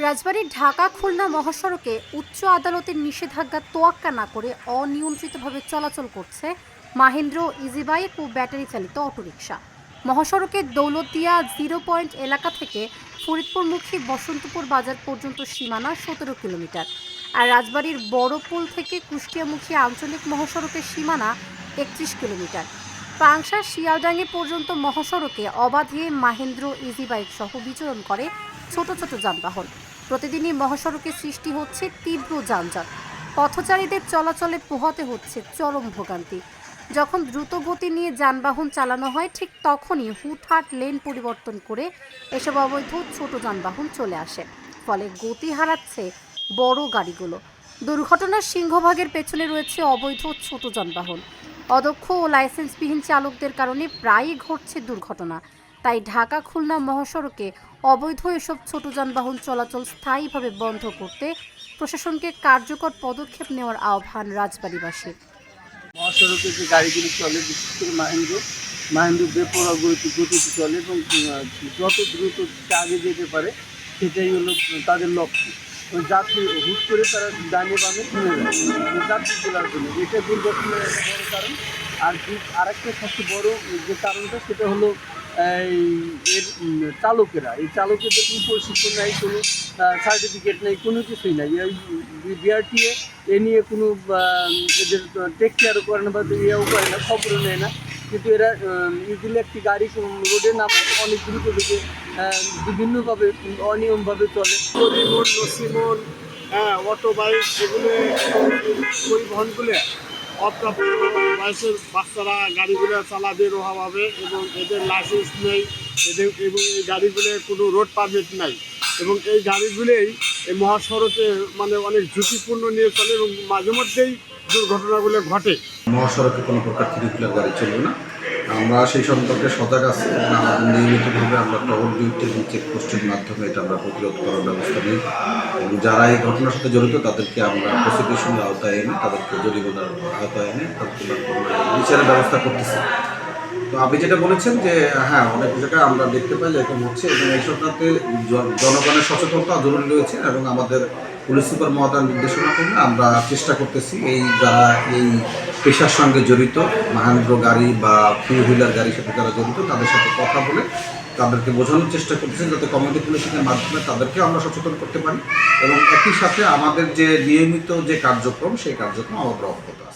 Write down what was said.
রাজবাড়ীর ঢাকা খুলনা মহাসড়কে উচ্চ আদালতের নিষেধাজ্ঞা তোয়াক্কা না করে অনিয়ন্ত্রিতভাবে চলাচল করছে মাহেন্দ্র ইজিবাইক ও ব্যাটারি চালিত অটোরিকশা। মহাসড়কের দৌলতদিয়া 0 পয়েন্ট এলাকা থেকে ফরিদপুরমুখী বসন্তপুর বাজার পর্যন্ত সীমানা 17 কিলোমিটার, আর রাজবাড়ীর বড় পুল থেকে কুষ্টিয়ামুখী আঞ্চলিক মহাসড়কের সীমানা 31 কিলোমিটার। পাংশা শিয়ালডাঙ্গি পর্যন্ত মহাসড়কে অবাধে মাহেন্দ্র ইজিবাইক সহ বিচরণ করে ছোট ছোট যানবাহন। প্রতিদিনই মহাসড়কে সৃষ্টি হচ্ছে তীব্র যানজট, পথচারীদের চলাচলে পোহাতে হচ্ছে চরম ভোগান্তি। যখন দ্রুত গতি নিয়ে যানবাহন চালানো হয়, ঠিক তখনই হুটহাট লেন পরিবর্তন করে এসব অবৈধ ছোট যানবাহন চলে আসে, ফলে গতি হারাচ্ছে বড় গাড়িগুলো। দুর্ঘটনার সিংহভাগের পেছনে রয়েছে অবৈধ ছোট যানবাহন। অদক্ষ ও লাইসেন্সবিহীন চালকদের কারণে প্রায়ই ঘটছে দুর্ঘটনা। তাই ঢাকা খুলনা মহাসড়কে অবৈধ এসব ছোট যানবাহন চলাচল স্থায়ীভাবে বন্ধ করতে প্রশাসনকে কার্যকর পদক্ষেপ নেওয়ার আহ্বান রাজবাড়ীবাসীর। মহাসড়কে যে গাড়িগুলি চলে, বিশেষ করে মাহেন্দ্র বেপরোয়া গতিতে চলে এবং যত দ্রুত আগে যেতে পারে সেটাই হলো তাদের লক্ষ্য। যাত্রী হুট করে তারা ডানে বামে থেমে যায় যাত্রী তোলার জন্য, এটা দুর্ঘটনার একটা বড় কারণ। আরেকটা সবচেয়ে বড় যে কারণটা সেটা হলো এর চালকেদের কোনো প্রশিক্ষণ নেই, কোনো সার্টিফিকেট নেই, কোনো কিছুই নাই। এই বিআরটিএ এ নিয়ে কোনো এদের টেক কেয়ারও করে না বা ইয়েও করে না, খবরও নেয় না। কিন্তু এরা ইজিলি একটি গাড়ি রোডে নামে অনেক দ্রুত থেকে বিভিন্নভাবে অনিয়মভাবে চলে। পরিবহন নসিমন অটো বাইক যেগুলো পরিবহনগুলো অপ্রাপ্ত বয়সের বাচ্চারা গাড়িগুলো চালাবে রোহাভাবে এবং এদের লাইসেন্স নেই, এবং এই গাড়িগুলোর কোনো রোড পারমিট নাই, এবং এই গাড়িগুলোই এই মহাসড়কে মানে অনেক ঝুঁকিপূর্ণ নিয়ে চলে এবং মাঝে মধ্যেই দুর্ঘটনাগুলো ঘটে। মহাসড়কে কোনো প্রকার থ্রি-হুইলার গাড়ি চলবে না। আমরা সেই সম্পর্কে সজাগ আছি এবং আমাদের নিয়মিতভাবে আমরা টহল ডিউটি এবং চেকপোস্টের মাধ্যমে এটা আমরা প্রতিরোধ করার ব্যবস্থা নিই এবং যারা এই ঘটনার সাথে জড়িত তাদেরকে আমরা প্রসিকিউশনের আওতায় এনে তাদেরকে জরিমানার আওতায় এনে তাদেরকে বিচারের ব্যবস্থা করতেছি। তো আপনি যেটা বলেছেন যে হ্যাঁ, অনেক জায়গায় আমরা দেখতে পাই এরকম হচ্ছে এবং এইসবটাতে জনগণের সচেতনতা জরুরি রয়েছে এবং আমাদের পুলিশ সুপার মহোদয়ের নির্দেশনা করলে আমরা চেষ্টা করতেছি যারা এই পেশার সঙ্গে জড়িত, মাহেন্দ্র গাড়ি বা থ্রি-হুইলার গাড়ির সাথে যারা জড়িত তাদের সাথে কথা বলে তাদেরকে বোঝানোর চেষ্টা করতেছি যাতে কমিউনিটি পুলিশিংয়ের মাধ্যমে তাদেরকে আমরা সচেতন করতে পারি এবং একই সাথে আমাদের যে নিয়মিত যে কার্যক্রম সেই কার্যক্রম আমাদের অব্যাহত আছে।